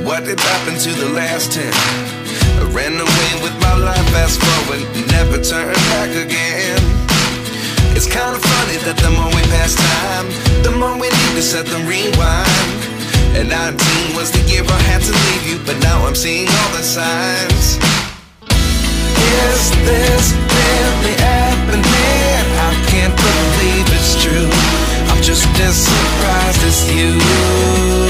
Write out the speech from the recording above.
what did happen to the last 10? I ran away with my life, fast forward, never turn back again. It's kind of funny that the more we pass time, the more we need to set them rewind. And 19 was the year I had to leave you, but now I'm seeing all the signs. Is this really happening? I can't believe it's true. I'm just as surprised as you.